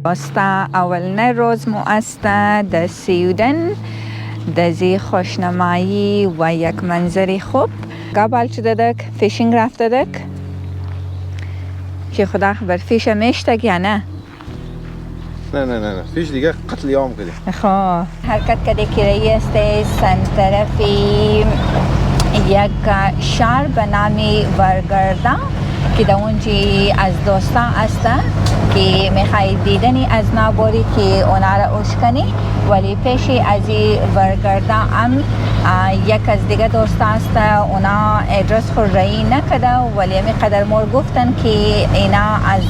Asta اولین روز مو است در سویدن دزی خوشنمایی و یک منظری خوب قبل شده دک فیشینگ رفته دک که خدا خبر فیش میشتگ یا نه؟ نه فیش دیگه قتل عام کردی. خب حرکت کردی که رئیس سنترفی یک شهر به نامی ورگردا که در اونجی از دوستان هستن که میخوای دیدنی از نابوری که اونا را اشکنی ولی پیشی از این ورگردا هم یک از دیگه دوستا هست اونا ادرس خود رایی نکده ولی می قدر مور گفتن که اینا از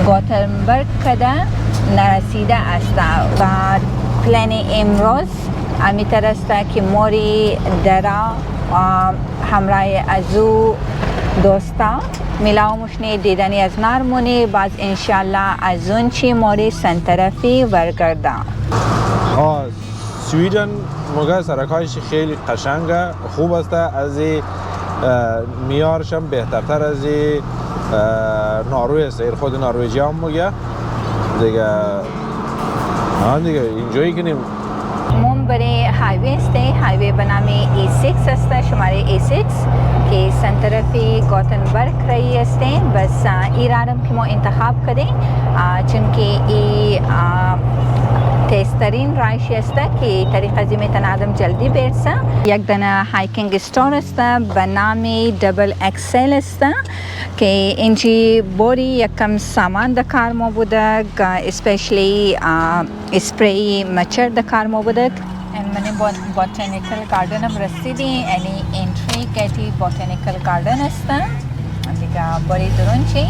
گوتنبرگ کده نرسیده است و پلن امروز امیتر است که موری درا همراه از او دوستا میلاو مشنی دیدنی از نرمونی باز انشالله از اون چی موری سنترفی ورگرده. سویدن موقع سرکایش خیلی قشنگه خوب است از میارش هم بهترتر از نروژ است خود نروژی هم موقع دیگه اینجایی کنیم مون برای هایوی است هایوی به نام E6 است شماره E6 که سنترفی گوتنبرگ رایی است بس این رارم که ما انتخاب کردیم چون که این تیزترین رایشی است که طریق ازی میتونه آدم جلدی برسه یک دانه هایکینگ استور است به نام دبل اکسل است که اینجی بوری یکم سامان در کار ما بوده اسپیشلی اسپری مچر در کار ما بوده من بوتانیکل گاردن هم رسیدیم یعنی انتری گیتی بوتانیکل گاردن است دیگه بوری درون چی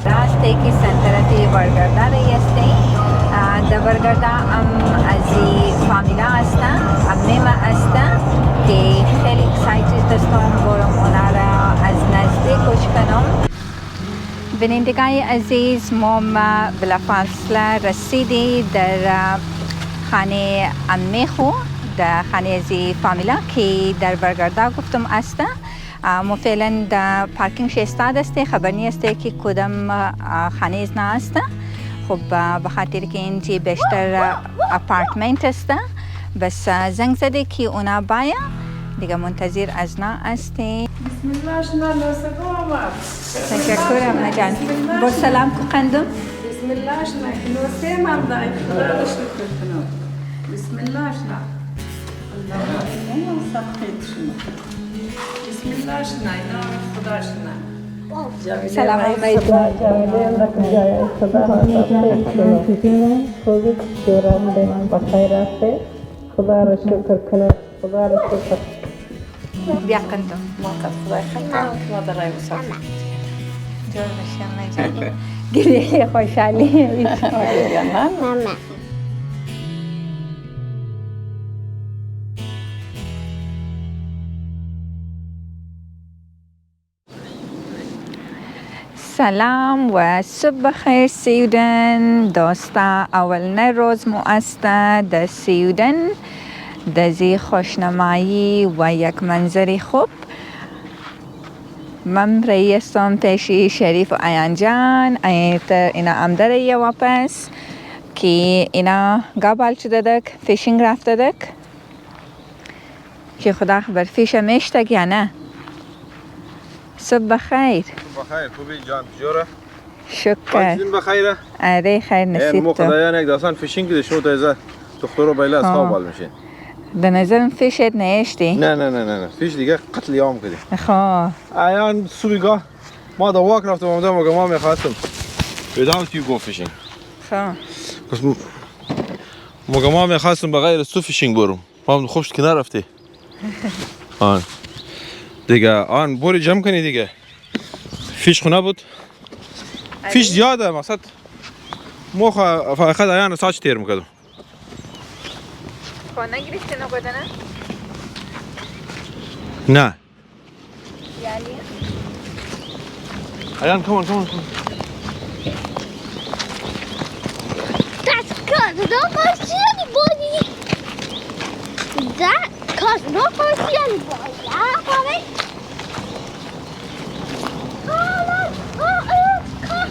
راسته که سنترفی ورگرده رایی است در ورگرده از فامیلا هستن امیمه هستن که خیلی اکسایتید هستم برم اونا را از نزدیک کش کنم بینندگان عزیز ما بلافاصله رسیدی در خانه امی خو در خانه از فامیلا که در ورگرده گفتم است ما فعلا در پارکینگ ایستاد است خبر نیست که کدام خانه از نه است خب به خاطر که اینجا بیشتر اپارتمنت است بس زنگ زده که اونا باید دیگه منتظر از نه هستیم بسم الله شنا نوسه آمد تشکرم نجان با سلام کو قندم بسم الله شنا نوسه من دای خدا را شکر کنم بسم الله شنا الله سخت شما بسم الله شنا اینا خدا شنا سلام علیکم جاویدیم رکن جای خدا را سخت کنم خوبی دوران دیم بخیر است خدا را شکر کنم خدا را شکر بیا قندم ما خدای خیلی ما در رای مسافر جور بشم نجان گریه خوشحالی ماما سلام و صبح خیر سویدن دوستا اولین روز مو است در سویدن دزی خوشنمایی و یک منظری خوب من رئیسم پیشی شریف و ایان جان اینا آمده رایی واپس که اینا قبل شده دک فیشینگ رفته دک که خدا خبر فیش میشتگ یا نه صبح خیر بخیر خوبی جان جوره شکر بخیره اره خیر نصیب مو تو خدایان یک داستان فیشینگ کده شما تایزه دختر رو بیله از خواب حال میشه به نظرم فیشت نیشتی؟ نه فیش دیگه قتل عام کردی خواه ایان صبحگاه ما دا واک رفتم آمده موقع ما میخواستم without you go fishing خواه پس موقع ما میخواستم بغیر از تو فیشینگ برم ما خوبشت که نرفتی آن دیگه آن بوری جمع کنی دیگه فیش خونه بود فیش زیاده مقصد ما فقط ایان ساچ تیر میکردم خواه نگریستی نبوده نه یعنی؟ ایان کمان That's cause no one see anybody. That cause no one see anybody. Yeah, Bobby. Oh, look. Oh, cut.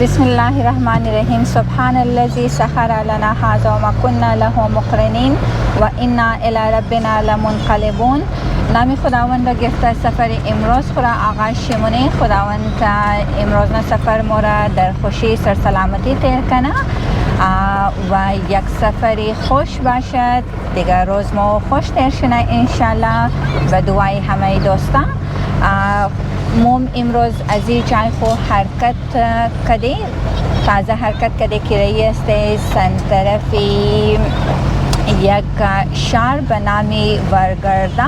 بسم الله الرحمن الرحیم. سبحان الذي سخر لنا هذا وما كنا له مقرنین و انا الی ربنا لمنقلبون. نام خداوند را گفته سفر امروز خورا آغاز شمونه. خداوند تا امروز نه سفر مورا در خوشی سرسلامتی تیر کنه و یک سفری خوش باشد. دیگر روز ما خوش تیر شنه انشالله و دعای همه دوستان. موم امروز از این جای خو حرکت کده، تازه حرکت کده که رایی است سن طرفی یک شهر به نام ورگرده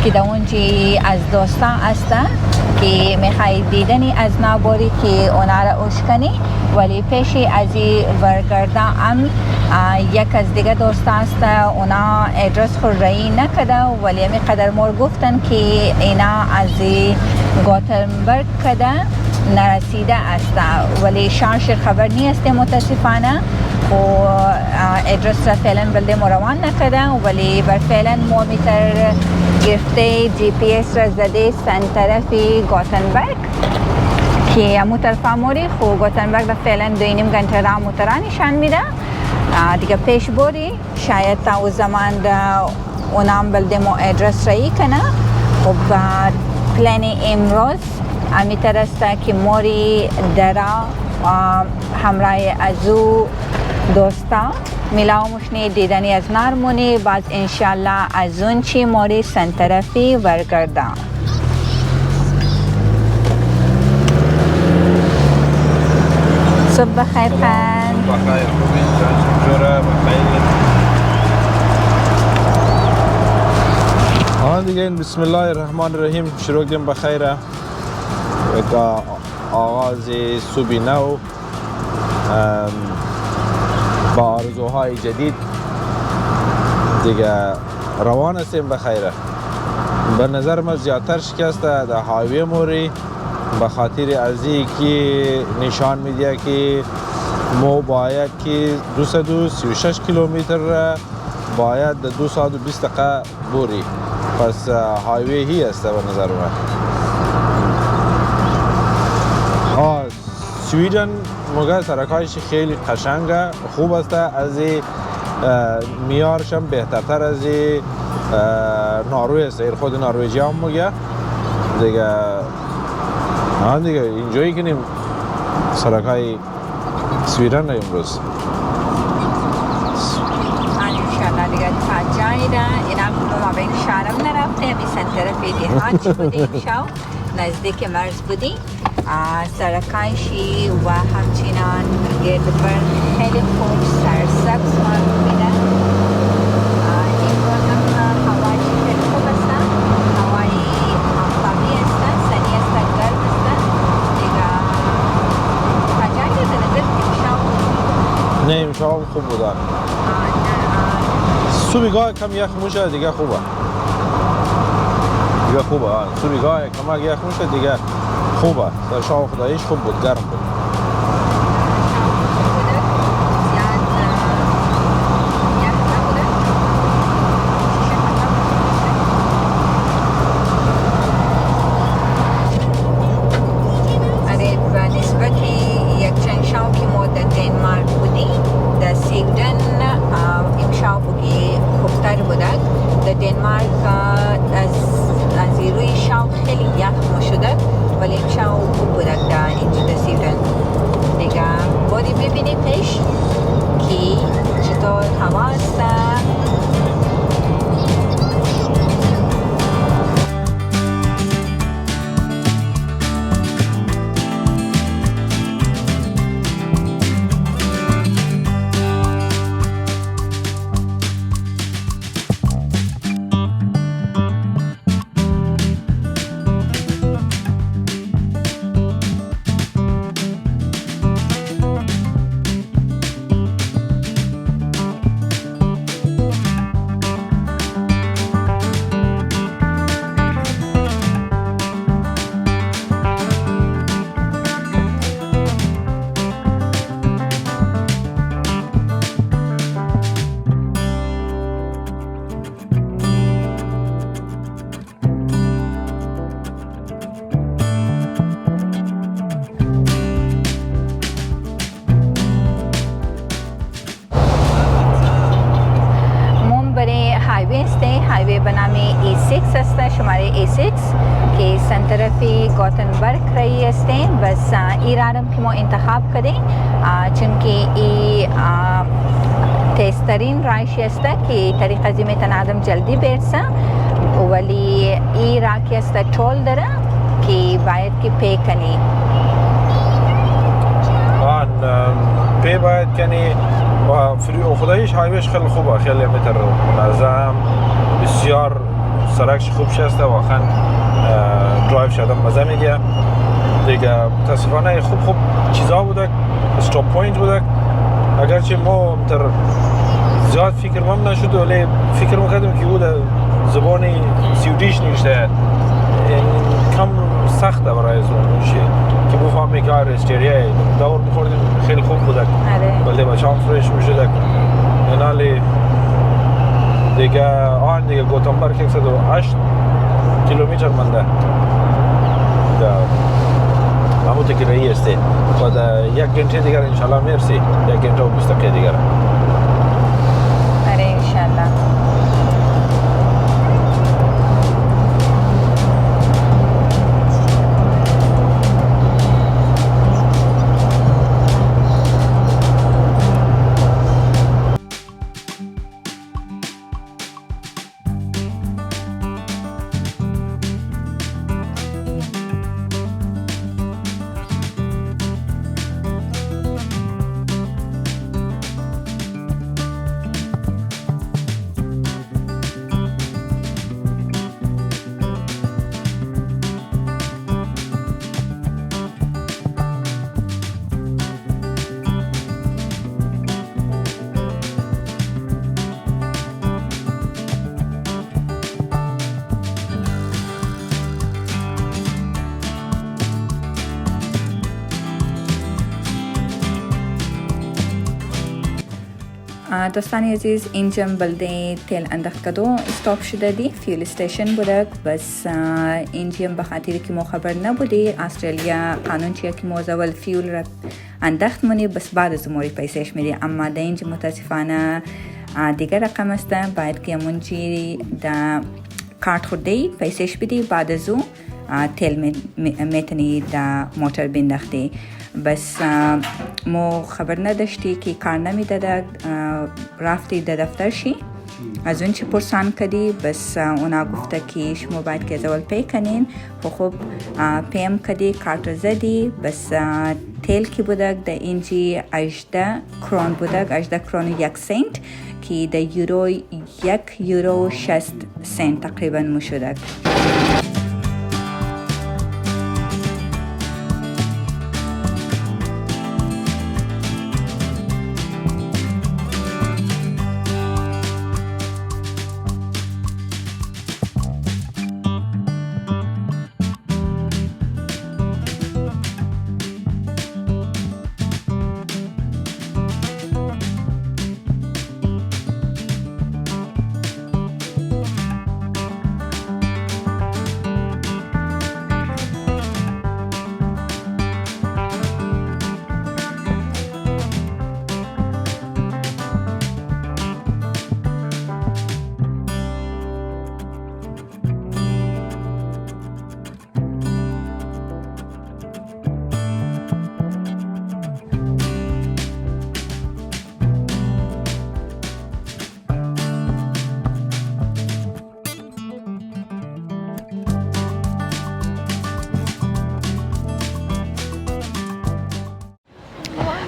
که در اونجی از دوستان هستن که میخوایی دیدنی از نابوری که اونا را اشکنی. ولی پیشی از این ورگرده هم یک از دیگه دوست هست، اونا ادرس خود رایی نکده ولی همی قدر مور گفتن که اینا از گوتنبرگ کده نرسیده است ولی شارش خبر نیست متاسفانه و ادرس را فعلا بلده مروان نکده ولی بر فعلا مومیتر گرفته جی پی اس را زده سن طرفی گوتنبرگ که امو طرف موری خو گوتنبرگ را فعلا 2.5 گنته را موترا نشان میده. دیگه پیش بوری شاید تا او زمان دا اونام بلده مو ادرس رایی کنه و بعد پلان امروز امیتر است که موری درا همراه از او دوستا میلاو مشنی دیدنی از نارمونی باز انشالله از اون چی موری سن طرفی ورگرده. صبح بخیر خان. بخیر خوبی جوره بخیر. دیگه بسم الله الرحمن الرحیم شروع کردیم بخیره. یک آغاز صبح نو با آرزوهای جدید دیگه روان هستیم بخیره. به نظر من زیادتر شکسته در هایوی موری به خاطر از اینکه نشان میده که ما باید که 236 کیلومتر را باید 220 دقیقه بوری. پس هایوی هی است به نظر من. سویدن موقع سرکایش خیلی قشنگه خوب است، از میارش هم بهترتر از نروژ است. خود نروژی هم موقع دیگه اینجایی کنیم سرکای سویدن امروز. انشالله دیگه تا جایی را اینم ما بین شهرم نرفته بی سن طرفی دیهات بودیم شو نزدیک مرز بودیم. سرکایشی و همچنان گرد بر خیلی خوب سرسبز معلوم میده. این رو هم هوایی خیلی خوب است، هوایی آفتابی است، سنی است، گرم است. دیگه تا جایی را به نظر امشب نه امشب خوب بودن. صبحگاه کم یخ موشه دیگه خوبه. دیگه خوبه. صبحگاه کم یخ موشه دیگه خوبه. در شام خداییش خوب بود، گرم بود. آره به نسبت یک چند شام که ما در دنمارک بودیم در سویدن امشب بودی خوبتر بود. در دنمارک از روی شام خیلی یخ شده ولی امشب خوب بود در اینجا در سویدن. हाईवे बनामी E6 است شماره E6 که سنترفی گوتنبرگ رایی است. بس ایرانم که ما انتخاب کردیم چون که ای تیزترین رایشی است که طریق از این میتونه آدم جلدی برسه ولی ای راکی است طول داره که باید که پی کنی. پی باید کنی و خدایش هایویش خیلی خوبه، خیلی متر منظم، بسیار سرکش خوب شسته، واقعا درایو شدم مزه میگه دیگه. متاسفانه خوب چیزا بوده، استاپ پوینت بوده، اگرچه ما متر زیاد فکر مم نشد ولی فکر میکردم که بود زبانی سویدیش نوشته، کم سخته برای زبانشی که بفهمی که استریه دور میخوردیم خیلی خوب بوده ولی بچه هم فرش میشده. اینالی دیگه گوتنبرگ 108 کیلومتر منده همون که رایی است و در یک گنته دیگر انشالله میرسی، یک گنته و 20 دقیقه دیگر. آره انشالله. دوستانی عزیز اینجا بلده تیل انداخت کدو استاپ شده دی فیول استیشن بوده. بس اینجا بخاطر که ما خبر نبودی استرالیا قانون چیه که ما اول فیول را انداخت منی بس بعد از موری پیسش میدی، اما در اینجا متاسفانه دیگر رقم است، باید که منجی دا کارت خورده پیسش بدی بعد از او تیل میتونی دا موتر بنداختی. بس ما خبر نداشتی که کار نمیداده، رفتی در دفتر شی از اون چی پرسان کردی، بس اونا گفته که شما باید که از اول پی کنین. خوب پیم کردی، کارت زدی، بس تیل که بوده در اینجی 18 کرون بوده، 18 کرون و 1 سنت که در یورو 1 یورو 60 سنت تقریبا مشده.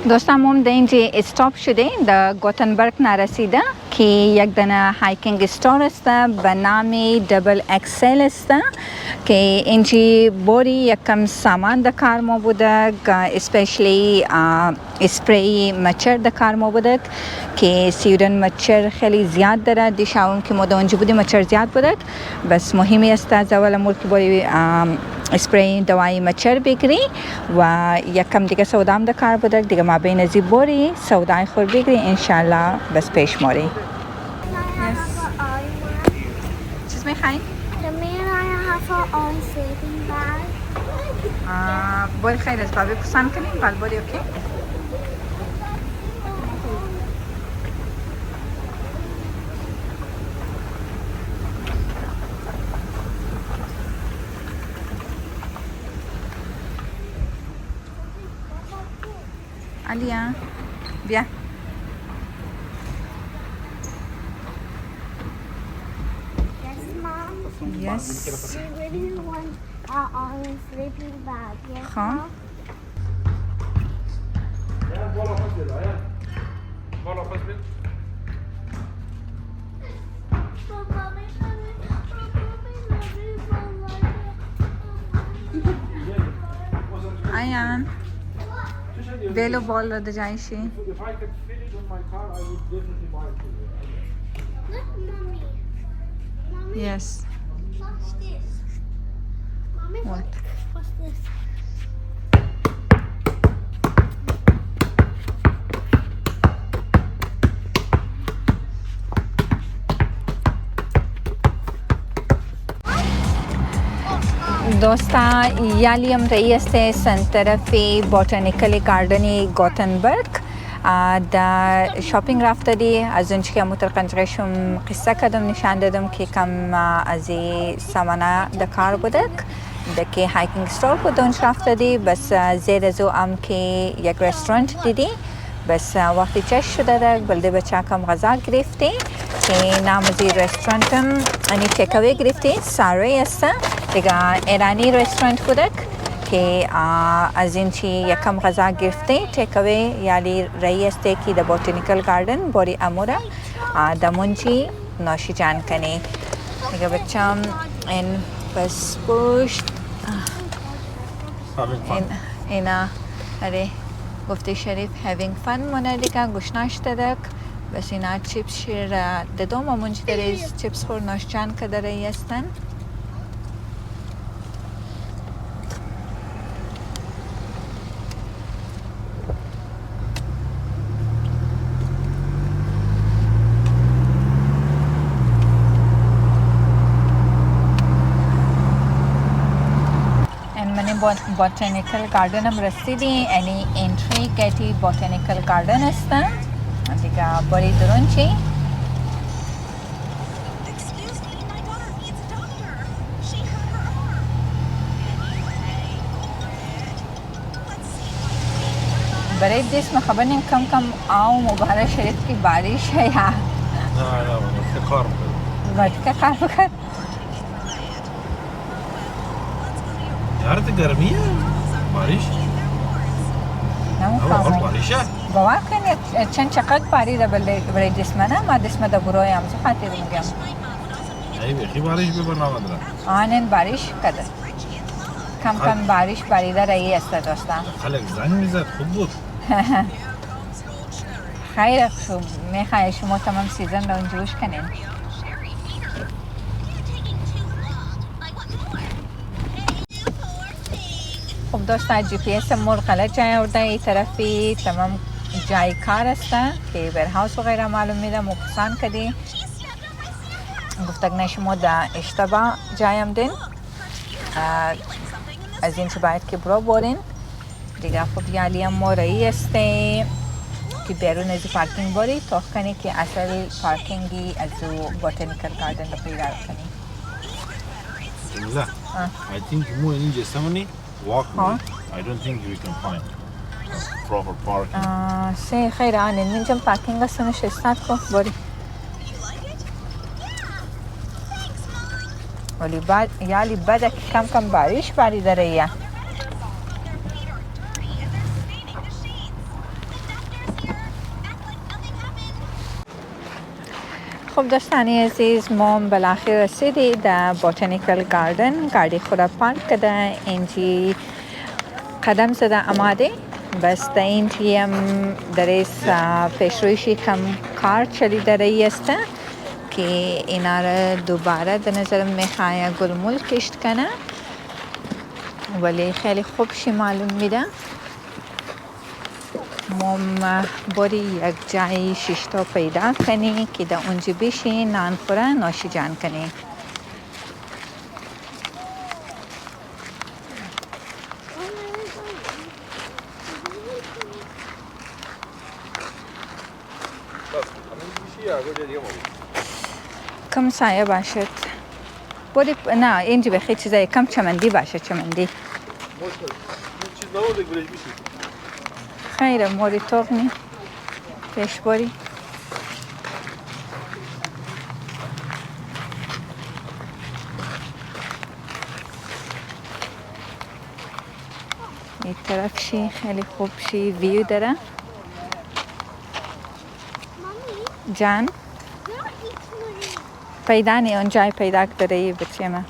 دوستان ما در اینجا استاپ شده در گوتنبرگ نرسیده که یک دانه هایکینگ استور است به نام دبل اکسل است که اینجا بوری یکم سامان در کار ما بوده، اسپیشلی اسپری مچر در کار ما بوده که سیودن مچر خیلی زیاد داره. دیشاون که ما در اونجا بودیم مچر زیاد بوده، بس مهمی است از اول امور که بوری اسپری دوای مچر بگیری و یکم دیگه سودام در کار بوده دیگه ما بین ازی بوری سودای خور بگیری انشالله بس پیش موری. چیز میخواین؟ بوری خیلی از بابی پسند کنیم بال بوری اوکی؟ علیا بیا Yes, Mom. Yes. We really want our sleeping bag. Yes, Huh? Mom. Ayan. Velo ball رو دجایشی. If I could fit it in my car, I would definitely buy it for you. Look, Mommy. Mommy, Yes. what's this? Mommy, What? what's this? دوستا یالیم رئیس سنترفی بوتانیکل گاردنی گوتنبرگ در شاپینگ رفته دی از اونچه که مترقنجشم قصه کدم نشان دادم که کم از سامانه دکار بودک دکی هایکینگ ستور بود اونچ رفته دی بس زیر از او هم که یک رستورانت دیدی بس وقتی چش شده دک بلده بچه کم غذا گرفتی که نام از این رستورانتم انی تیکاوی گرفتی ساری است دیگه ایرانی رستورانت بودک که از این چی یکم غذا گرفته تیکاوی یعنی رئیس که در بوتانیکل گاردن باری اموره دمونچی ناشی جان کنی دیگه بچم این بس پشت اینا اره گفته شریف having fun مونه دیگه گوشناش دادک بس اینا چیپس شیر دادم امونچی داره چیپس خور ناش جان که داره یستن بوتانیکل گاردن هم رسیدی یعنی انتری گیتی بوتانیکل گاردن است دیگه باری درون چی؟ برای جسم خبر نیم کم آو مبارک شریف کی بارش ہے یا نه کار که کار بکن یار تو گرمیه بارش نمو باریشه باور کنید چند چقدر باری را برای جسم نه ما جسم دا بروی هم زو خاطر میگم ای بخی بارش ببر نامدرم آنین بارش کده کم بارش باریده رایی است دوستا خلق زنگ میزد خوب بود خیر خوب میخوای شما تمام سیزن را اونجوش کنین خب دوستا جی پی اس مور غلط جای آورده ای طرفی تمام جای کار است که ورهاوس و غیره معلوم میده مقصان کدی گفتگ نه شما در اشتباه جایم دین از این چه باید که برو بورین دیگه خب یالی هم مورایی است که بیرون از پارکینگ باری توخ کنی که اصل پارکینگی از بوتانیکل گاردن رو پیدا کنی جمیله I think مو این جسمانی walkway I don't think we can find proper parking سه خیر آنین منجم پارکینگ است نشستاد کو باری ولی بعد یالی بعد کم بارش باری داره یا خب دوستانی عزیز ما بالاخره رسیدی در بوتانیکل گاردن گاڑی خود پارک کرده اینجی قدم زده آماده بس در اینجی هم درست پیشرویشی کم کار چلی داره است که اینا را دوباره در نظر میخواه گلمول کشت کنه ولی خیلی خوبشی معلوم میده ما باری یک جای شیشتا پیدا کنی که در اونجا بشی نان خوره ناشی جان کنی کم سایه باشد باری نه اینجا بخی چیزایی کم چمندی باشد چمندی خیره موری تغنی پیش باری این طرف شی خیلی خوب شی ویو داره Mommy, جان you're ignorant. پیدا نی اون جای پیدا داره یه بچه من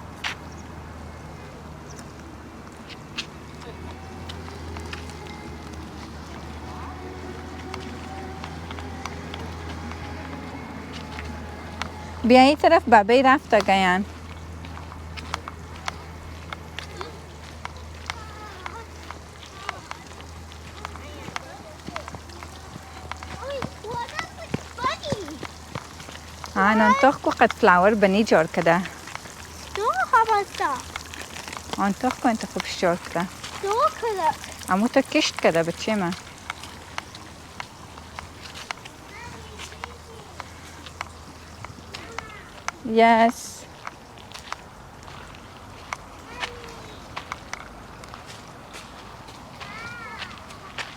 بیا این طرف بابی رفت گیان Oh, what up with Bunny? آن تخ کو قد فلاور بنی جور کده No, how about that? آن تخ کو انت خوبش جور کده No, color. امو تو کشت کده بچه من Yes.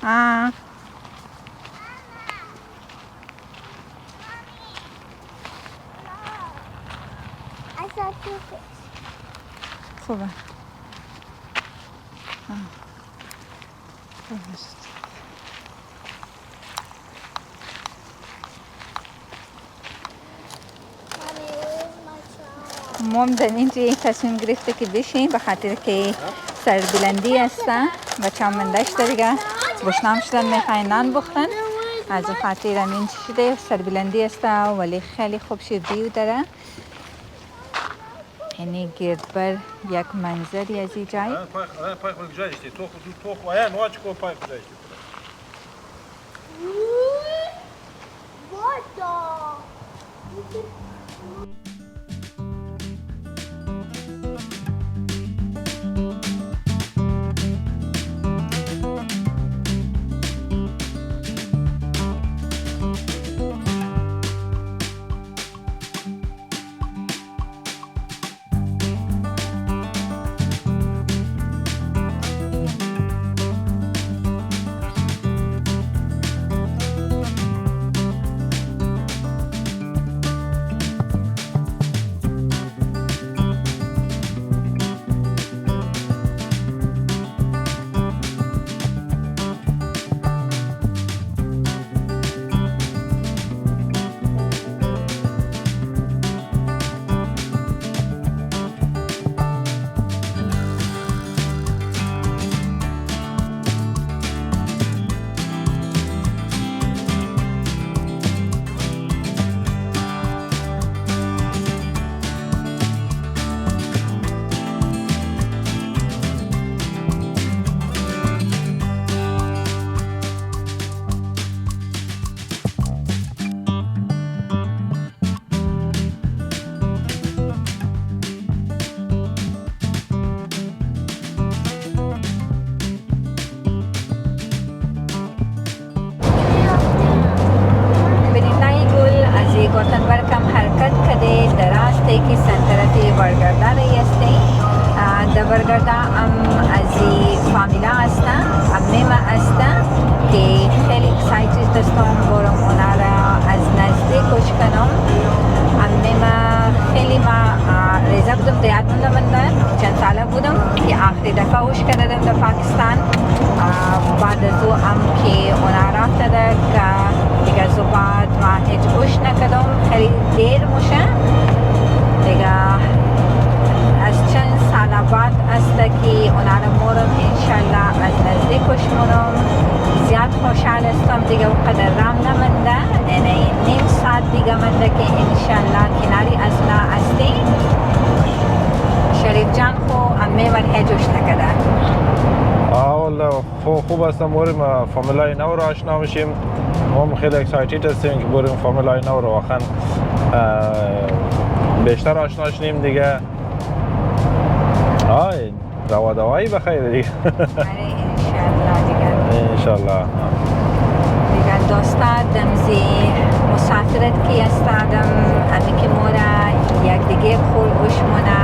Ah. I saw two fish. خوبه. خوبه. Mommy, where's my trowel? مام در اینجا تصمیم گرفته که بشین به خاطر که سربلندی هستن بچه هم من داشته دیگه گشنام شدن میخواین نان بخورن از خاطر همین شده سربلندی هسته ولی خیلی خوب شد ویو داره یعنی گردبر یک منظری از این جای پای خود گذاشتی تو خواهی نواج کو پای گذاشتی What the? برگرده از فامیلا هستم عمه هستم که خیلی اکسایتد هستم برم اونا را از نزدیک گوش کنم عمه خیلی ما رضا بودم دیادمونده منده چند ساله بودم که آخری دفعه گوش کردم در پاکستان بعد از او هم که اونا رفته ده که دیگه از بعد ما هیچ گوش نکردم خیلی دیر میشه دیگه از چند سال بعد است که اونا رو مورم انشالله از نزدیک کشمونم زیاد خوشحال هستم دیگه اونقدر رام نمونده یعنی نیم ساعت دیگه منده که انشالله کناری از اونا هستیم شریف جان خو امه ور هجوش نکده والله خوب هستم بریم فامیلای نو رو آشنا میشیم ما خیلی اکسایتید هستیم که بریم فامیلای نو رو واقعا بیشتر آشنا شدیم دیگه آی دوایی بخیر دیگه انشالله دیگه انشالله دیگه دوستا دمزی مسافرت کی استادم امی که مورا یک دیگه خول گوشمونه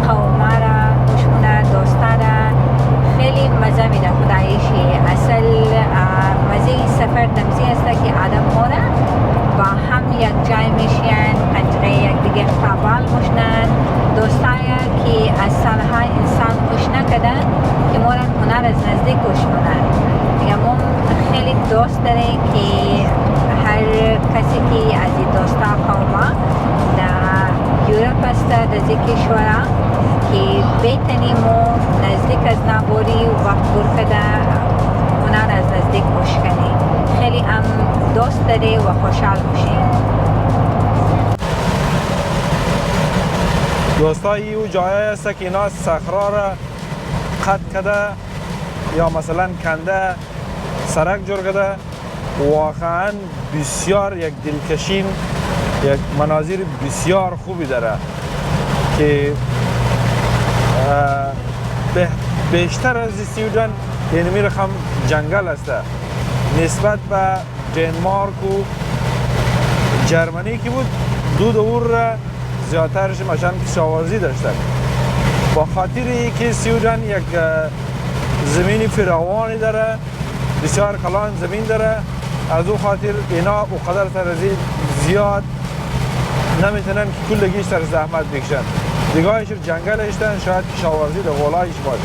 قومارا گوشمونه دوستا را خیلی مزه میده خدایشی اصل بیخبال باشند، دوستایی که از سالهای انسان گوش نکردن که مورد هنر از نزدیک گوش کنند. دیگه ما خیلی دوست داریم که هر کسی که از این دوستا قوما در یوروپ است در این کشورها که بتونیم نزدیک از نبوری و وقت برکده هنر از نزدیک گوش کنیم. خیلی هم دوست داره و خوشحال باشیم. دوستایی او جایی است که اینا صخره را قطع کرده یا مثلا کنده سرک جور کرده. واقعا بسیار یک دلکشین، یک مناظر بسیار خوبی داره که بیشتر از سویدن یعنی می رقم جنگل است نسبت به دنمارک و جرمنی که بود. دو دور را زیادترش مشان کشاورزی داشتن. با خاطر که سویدن یک زمین فراوانی داره، بسیار کلان زمین داره، از او خاطر اینا او قدر ترزی زیاد نمیتونن که کلگیش تر زحمت بکشن. دیگهش جنگل اشتن، شاید کشاورزی در غلایش باشه.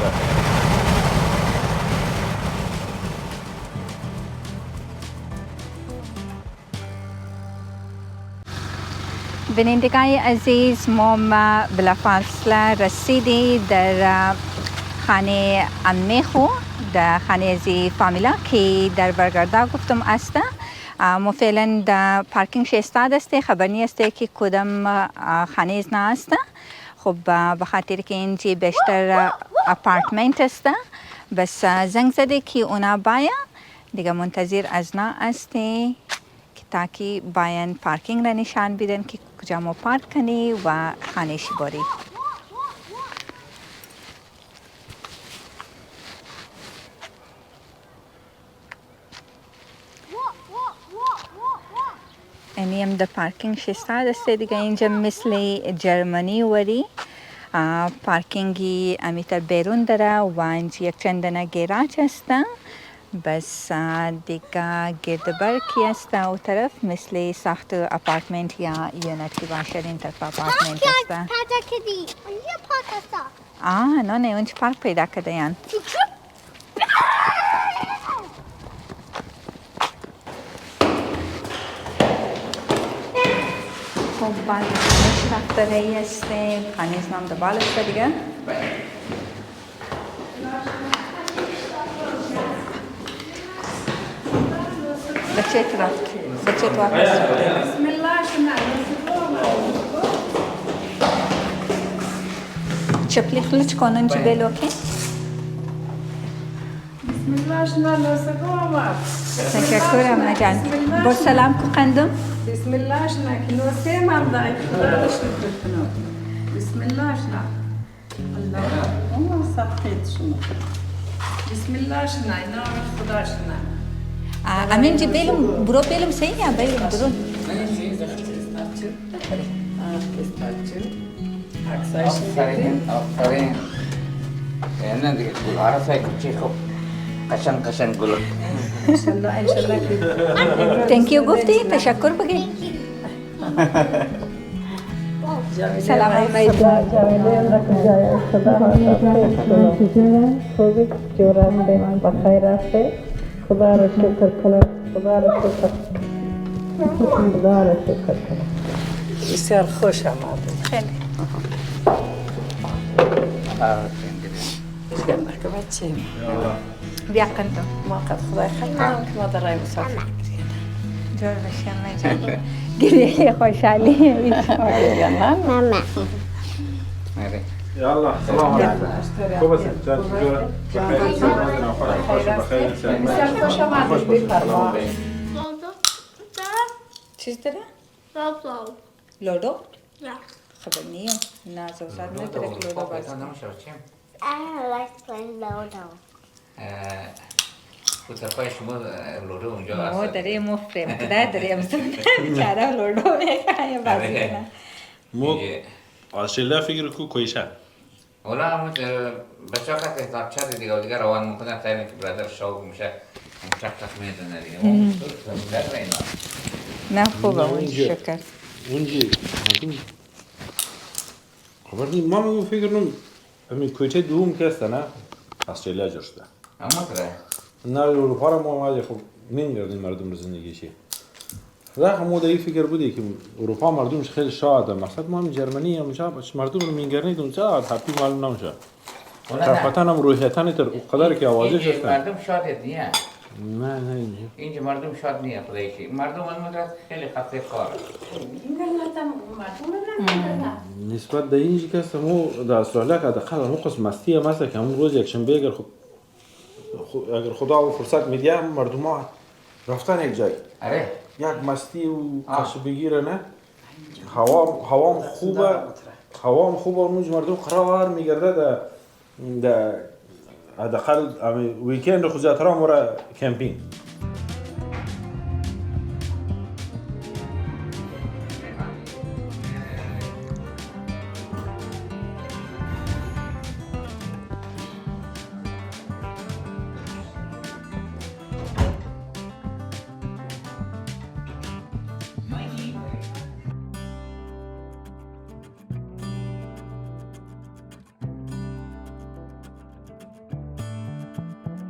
بینندگان عزیز، ما بلافاصله رسیدی در خانه عمه خو، در خانه از فامیلا که در برگرده گفتم است. ما فعلا در پارکینگ ایستاد است، خبر نیست که کدام خانه از نه است. خب به خاطر که اینجا بیشتر اپارتمنت است، بس زنگ زده که اونا باید دیگه منتظر از نه استی که تاکه باید پارکینگ را نشان بدن که کجا ما پارک کنی و خانهش باری. اینی هم در پارکینگ ایستاد است دیگه. اینجا مثل جرمنی وری پارکینگی امیتر بیرون داره و اینجا یک چندانه گراج است. بس دیگه گردبر کی است او طرف مثل ساخت اپارتمنت یا یونت که باشه. این طرف اپارتمنت است. نه اونجا پارک پیدا کرده یان. خب بعد رفته رایی است. خانه از نام دبال است دیگه. بچه رفت. بچه تو واپس رفت. بسم الله چپلی خلچ کنن جی بلو که؟ بسم الله شنا لوسگوما. تشکرم نجان. با سلام کو قندم. بسم الله شنا که لوسه من دای خدا رو شکر کنم. بسم الله شنا. الله اما سخت شما. بسم الله شنا اینا خدا شنا. امین جی بلم برو بلم سیی یا بلم برو. آفرین نه دیگه عرفه چی خوب قشن گلو انشالله تhank you گفتی تشکر بگی. سلام علیکم. خدا را شکر کنم. خدا را شکر کنم. بسیار خوش آمد. خیلی. بچه بیا قندم. ما قد خدای خیلی که ما در رای مسافر جور بشیم نجان. گریه خوشحالی. Mama. يلا سلام عليكم. خوب است. بسیار خوش آمد. بفرما. چیز داره؟ لودو؟ خبر نیم. نه زوزاد نداره که لودو باز کنه. I like playing Ludo. کترپای شما لودو اونجا هست. ما داره مفرم کده داریم زود چرا لودو میخواه بازی کنه. مو آشیلا فکر کو کویشه. حالا همون بچه ها خط حساب چه دیگه و دیگه روان میکنن تا اینکه برادر شاو میشه چک میزنه دیگه. اون در اینا. نه خوبه اون شکر. اونجی خبر نیم ما میگم فکر کنم همین کویته دوم که است نه استرالیا جرسته اما تره نه اروپا رو ما اومده خب نمیگردیم مردم رو زندگی چی راه همون این فکر بودی که اروپا مردمش خیلی شاده مثلا ما هم جرمنی هم جا مردم رو میگردید اونجا هپی معلوم نمیشه طرفتن هم روحیتن تر قدر که آوازش هستن مردم شادت نیه نه اینجا اینجا مردم شاد نیه خدایشی مردم من مدرس خیلی خسته کار نسبت به اینجا که است مو در استرالیا که دقیقا مو قسم مستی هم هست که همون روز یک شنبه اگر خدا فرصت میده مردم ها رفتن یک جای آره یک مستی و قش بگیره نه هوام خوبه اونج مردم قرار میگرده در حداقل ویکند خود زیادتر هم کمپینگ